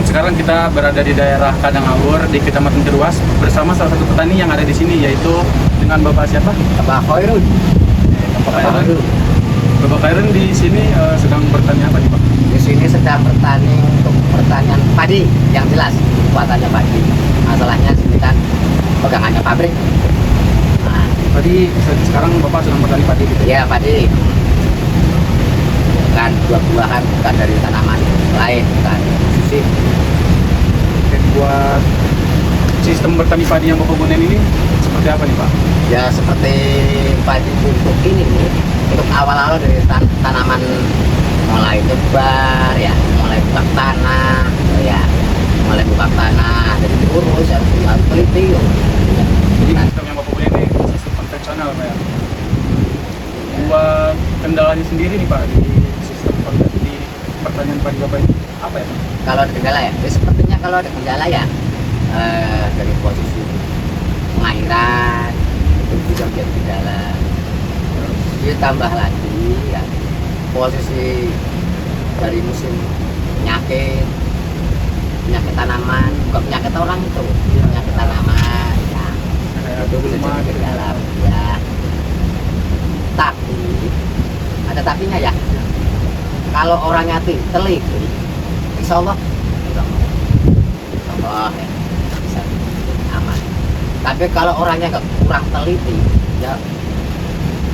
sekarang kita berada di daerah Kadangawur di Kecamatan Jeruas bersama salah satu petani yang ada di sini, yaitu dengan Bapak siapa? Bapak Khairun. Bapak Khairun. Bapak Khairun di sini sedang bertani apa nih Pak? Di sini sedang bertani untuk pertanian padi yang jelas, buatannya padi. Masalahnya sini kan pegangannya pabrik. Nah, Tadi sekarang Bapak sedang bertani padi gitu ya? ya padi. Bukan buah-buahan, bukan dari tanaman lain, bukan susi. Oke, buat sistem bertani padi yang Bapak gunain ini seperti apa nih Pak? Ya seperti padi untuk ini nih, untuk awal-awal dari tanaman mulai tebar ya, mulai buka tanah, ya, mulai buka tanah, jadi diurus harus teliti. Jadi sistem yang Bapak gunain ini sistem konvensional Pak ya? Buat kendalanya sendiri nih Pak di sistem di pertanian padi Bapak ini apa ya Pak? Kalau ada kendala ya, sepertinya kalau ada kendala ya dari posisi pengairan itu juga menjadi kendala. Terus ditambah lagi ya posisi dari musim penyakit tanaman, bukan penyakit orang itu, penyakit tanaman ya, itu bisa jadi kendala ya. Tapi ada tapinya ya, kalau orangnya teliti, insya Allah ya, bisa aman. Tapi kalau orangnya nggak kurang teliti, ya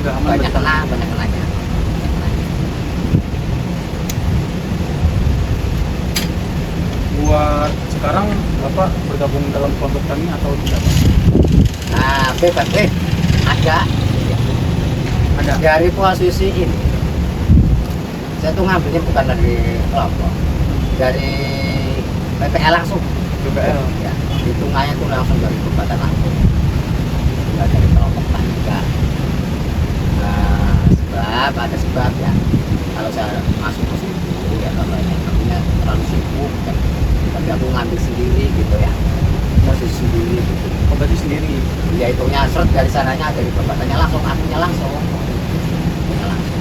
Udah aman banyak betul. kenanya. Buat sekarang Bapak bergabung dalam kelompok tani atau tidak Pak? Nah, bebas ada Ada. dari posisi ini. Saya tuh ngambilnya bukan dari kelompok, dari PPL langsung. BPL. Ya, hitungannya tuh langsung dari Kabupaten langsung, nggak dari kelompok tani juga. Nah, ada sebab ya. Kalau saya masuk ke situ ya kalau yang terlalu sibuk kan, tapi aku ngambil sendiri gitu ya, posisi sendiri gitu. Oh, berarti sendiri. Ya hitungnya seret dari sananya, dari perbuatannya langsung, akunya langsung. Akunya langsung.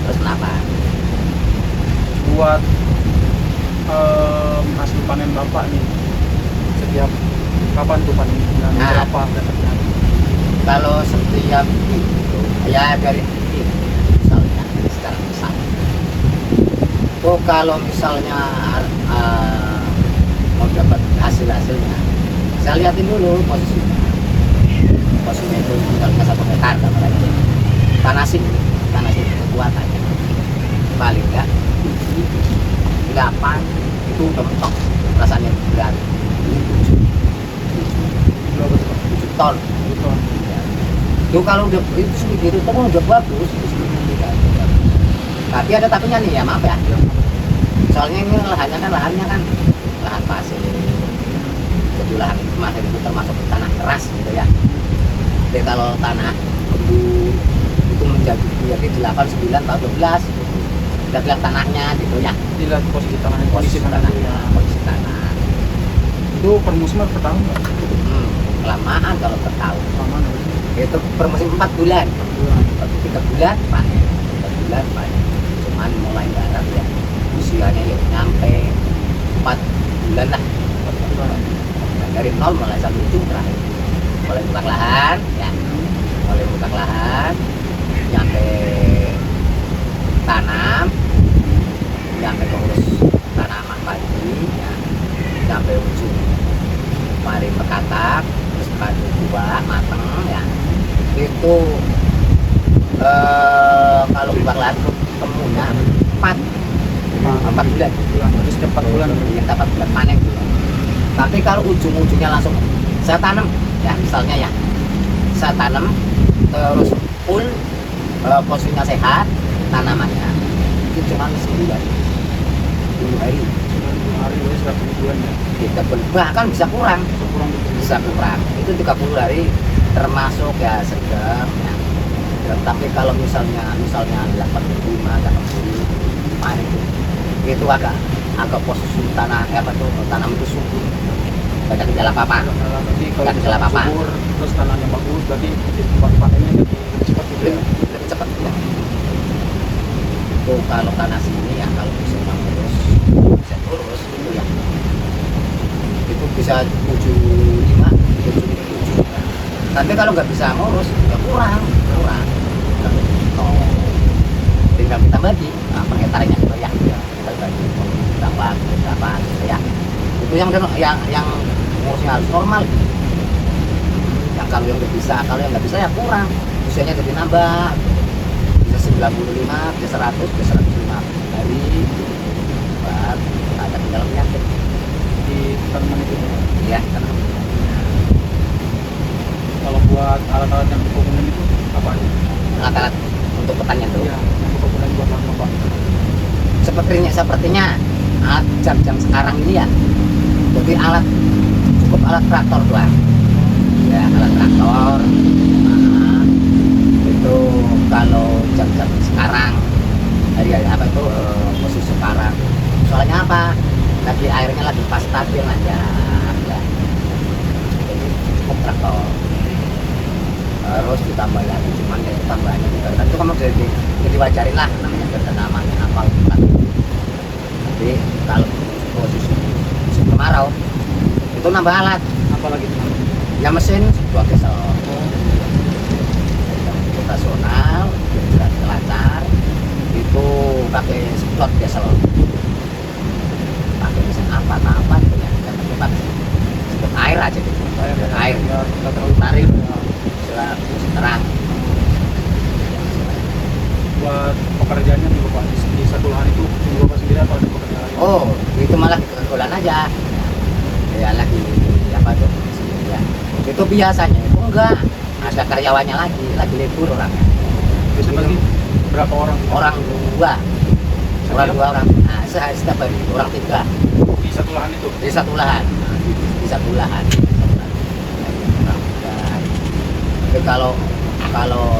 Terus kenapa? Buat hasil panen Bapak nih setiap kapan tuh panen? Bulan Nah. berapa dapatnya? Kalau setiap itu ya dari ini misalnya sekarang misalnya oh kalau misalnya mau dapat hasilnya saya liatin dulu posisinya itu misalnya 1 hektar tanasin kekuatannya paling enggak 8 itu udah mentok rasanya berat 7 ton. Betul. Itu kalau udah itu sedikit itu kan udah bagus itu sedikit. Tapi ada tapinya nih ya, maaf ya. Soalnya ini lahannya kan lahan pasir. Jadi lahan kemarin itu termasuk tanah keras gitu ya. Jadi kalau tanah gembur itu menjadi 8, 9, 12 gitu. Udah lihat tanahnya gitu ya. Dilihat posisi tanahnya, Posisi tanahnya, posisi tanah. Itu per musim atau per tahun Pak? Kelamaan kalau per tahun. Lama berarti. Itu per musim 4 bulan. Per bulan. 3 bulan panen, 3 bulan panen. Cuman mulai garap ya usianya ya nyampe 4 bulan lah. 4 bulan. Nah, dari nol mulai sampai ujung terakhir. Mulai buka lahan ya, mulai buka lahan, nyampe tanam, nyampe urus tanaman padi, ya, sampai ujung mari berkatak, terus padi buah mateng ya. Itu kalau buka lahan ketemunya 4 bulan. Berarti setiap 4 bulan. Ya, 4 bulan panen gitu. Tapi kalau ujung-ujungnya langsung saya tanam ya, misalnya ya saya tanam terus full posisinya sehat tanamannya itu cuma 9 hari Hari ini sudah 10 bulan ya. kita bahkan bisa kurang Kurang itu 30 hari termasuk ya sedang ya. Tapi kalau misalnya 85 80 panen itu agak posisi tanah apa tuh tanam itu subur, gak ada gejala apa-apa. Berarti kalau Gak ada gejala apa-apa. subur terus tanahnya bagus, berarti tempat panennya lebih cepat gitu ya. Lebih cepat ya. Itu kalau tanah sini ya kalau musim Tapi kalau nggak bisa ngurus ya kurang. Oh, tinggal kita bagi per hektarnya gitu ya. Kita bagi berapa ya. Itu yang ngurusnya harus normal. Yang kalau yang nggak bisa ya kurang. Usianya jadi nambah. Bisa 95, bisa 100, bisa 105 hari. Buat ada di dalam penyakit. Di tanaman itu. Iya, karena Kalau buat alat-alat yang berkebunan itu apa aja? alat-alat untuk pertanian tuh. Iya, yang berkebunan buat apa Pak? Sepertinya alat jam sekarang ini ya. Jadi cukup alat traktor doang. Ya, alat traktor. Nah, itu kalau jam sekarang hari apa itu posisi sekarang. Soalnya apa? Lagi airnya lagi pas stabil aja. Ya. Jadi cukup traktor. Terus ditambah lagi cuman ya tambahannya juga. Itu kamu jadi wajarin lah namanya tanamannya apa bukan. Jadi kalau posisi musim kemarau itu nambah alat. Apalagi itu? Ya mesin dua gesel. Operasional, berat lancar. Itu pakai slot gesel. Pakai mesin apa gitu ya. Tapi pakai sedot air aja gitu. Air. Ya, nggak terlalu Tarik. ya. Terang. Buat pekerjaannya juga Pak di satu lahan itu cuma Bapak sendiri atau ada pekerja lain? Oh, itu malah kebetulan aja. Ya lagi apa tuh? Ya. Itu biasanya itu enggak ada karyawannya lagi libur orangnya. Bisa Itu bagi berapa orang? orang dua orang. Nah, setiap hari orang 3 Di satu lahan itu? di satu lahan. Di satu lahan. Orang 3. Tapi kalau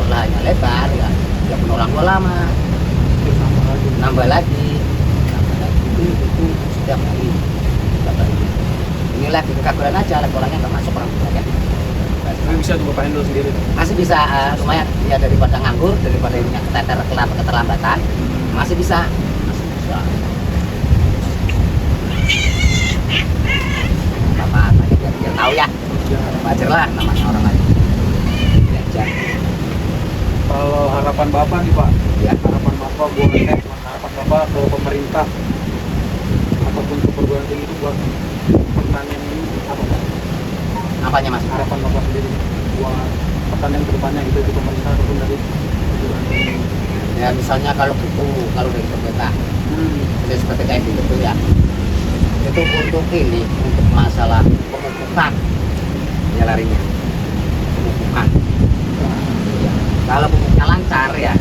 lahannya lebar ya pun orang tua lama. Nambah lagi itu setiap hari. Inilah kekaguran aja, orangnya nggak masuk orang tua ya. Tapi bisa tuh Bapak handle sendiri? Masih bisa lumayan ya, daripada nganggur, daripada ini keterlambatan, masih bisa. Apa aja biar tahu ya. Wajar lah namanya orang lain. Belajar. Kalau harapan Bapak nih Pak, Ya. harapan Bapak buat harapan Bapak ke pemerintah ataupun ke perguruan tinggi itu buat pertanian ini apa Pak? Apanya mas? Harapan Bapak sendiri buat pertanian kedepannya gitu di pemerintah ataupun dari perguruan tinggi. Ya misalnya kalau dari pemerintah jadi seperti kayak gitu ya, itu untuk masalah pemupukan ya larinya pemupukan. Ya. Kalau pupuknya lancar ya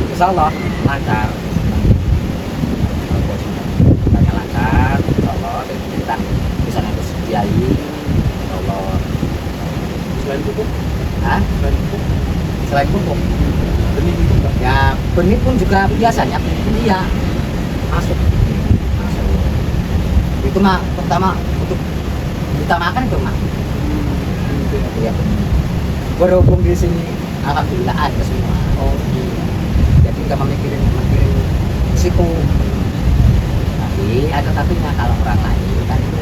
insya Allah lancar. Pupuknya lancar insya Allah, dan kita bisa ngurus biaya insya Allah. Selain pupuk, Hah? Selain pupuk benih itu Pak. ya benih pun juga biasanya iya masuk itu mah pertama untuk ditamakan itu mah Gitu ya. ya. Berhubung di sini alhamdulillah ada semua. Oh iya, jadi nggak memikirin risiko, tapi ada tapinya kalau orang lain kan itu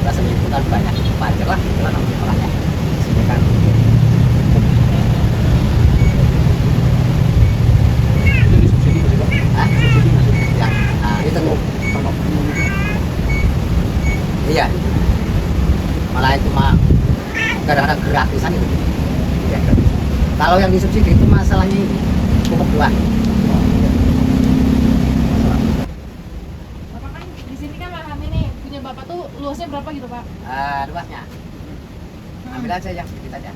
rasanya itu kan banyak wajar lah kalau namanya orangnya di sini kan. Jadi subsidi nggak sih Pak? Hah? Subsidi nggak sih? Yang itu tuh Sama penuh gitu. iya, malah itu mah kadang-kadang gratisan itu ya, gratisan. Kalau yang disubsidi itu masalahnya ini pupuk doang. Bapak kan di sini kan lahannya nih punya Bapak tuh luasnya berapa gitu Pak? Luasnya ambil aja yang sedikit aja,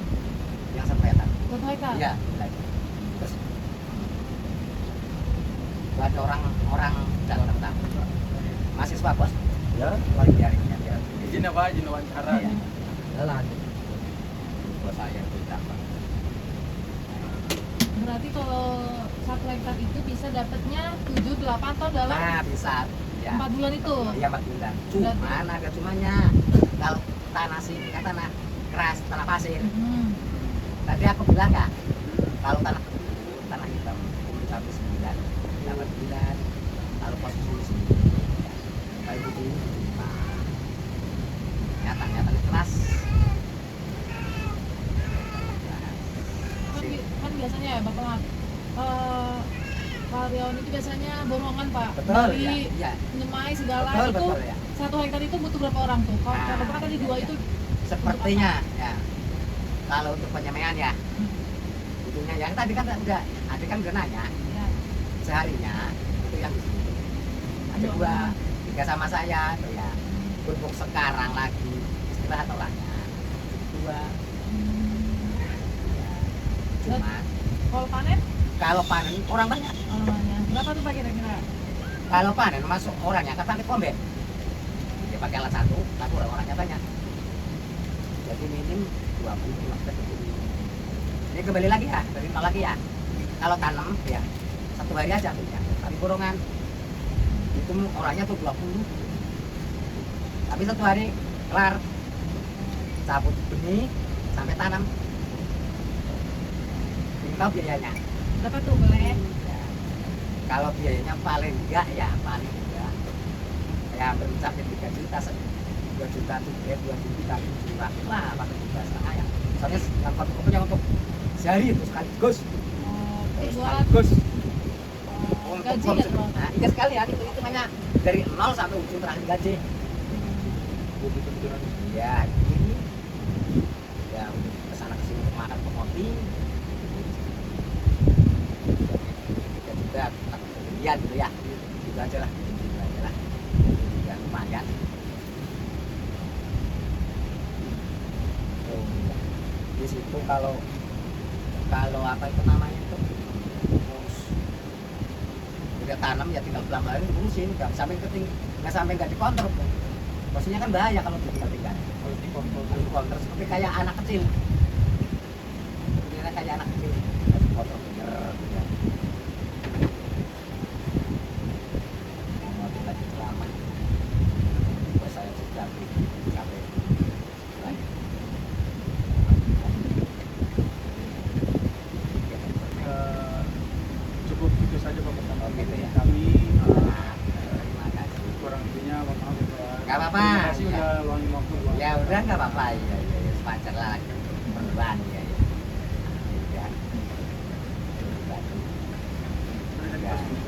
yang 1 hektar. 1 hektar? Iya, ambil aja. Terus itu ada orang dan orang tamu mahasiswa bos ya, lagi nyarinya dia Izin apa? Izin wawancara. iya lelah bos saya tidak Pak. Berarti kalau 1 hektar itu bisa dapatnya 7-8 ton dalam Nah bisa ya 4 bulan itu? iya 4 bulan. Cuman ada cumanya kalau tanah sini kan tanah keras, tanah pasir. Tadi aku bilang ya, kalau tanah hitam sampai 9 dapat 9. Kalau posisi di sini kayak begini nyata keras. namanya borongan Pak. Betul, Dari ya, iya. nyemai segala Betul, itu betul ya. 1 hektar itu butuh berapa orang tuh? Kalau Nah, Bapak tadi 2 iya, itu Sepertinya ya. Kalau untuk penyemaian ya, butuhnya yang tadi kan udah, adik kan udah nanya ya. seharinya itu yang di sini. Ada 2, 3 sama saya tuh ya. Untuk sekarang lagi istirahat orangnya 2. Ya. Cuma Kalau panen kalau panen orang banyak. orangnya berapa tuh Pak kira-kira? Kalau panen masuk orangnya kan pakai komben. Dia pakai alat satu, tapi orangnya banyak. Jadi minim 20 Ini kembali lagi ya, dari nol lagi ya. Kalau tanam ya 1 hari aja tuh ya. Tapi borongan itu orangnya tuh 20. Tapi 1 hari kelar. Cabut benih sampai tanam. Ini tahu biayanya. Berapa tuh boleh? Ya. Kalau biayanya paling enggak ya paling enggak ya mencapai 3 juta 2 juta tuh 2 juta 7 juta lah pakai 3 setengah ya soalnya yang kopi-kopinya untuk sehari itu sekaligus Oh, buat Sekaligus. untuk gaji ya konsumsi. Bang? Nah iya sekalian itu hitungannya dari 0 sampai ujung terakhir gaji ya ini ya untuk kesana kesini untuk makan untuk kopi ya juga lihat gitu ya gitu aja lah ya lumayan oh, di situ kalau apa itu namanya itu terus udah tanam ya tinggal pelan pelan urusin nggak sampai nggak dikontrol tuh maksudnya kan bahaya kalau tinggal Kalau dikontrol dikontrol seperti kayak anak kecil sebenarnya kayak anak kecil dikontrol bener gitu ya. Mau lagi lama buat saya sudah sampai lagi cukup itu saja Pak pertama Oh, gitu ya. kami terima kasih kurang lebihnya maaf ya Pak. Nggak apa-apa. Terima kasih udah luangin waktu Pak. ya udah nggak apa-apa ya sepanjang lah perluan ya udah Udah dikasih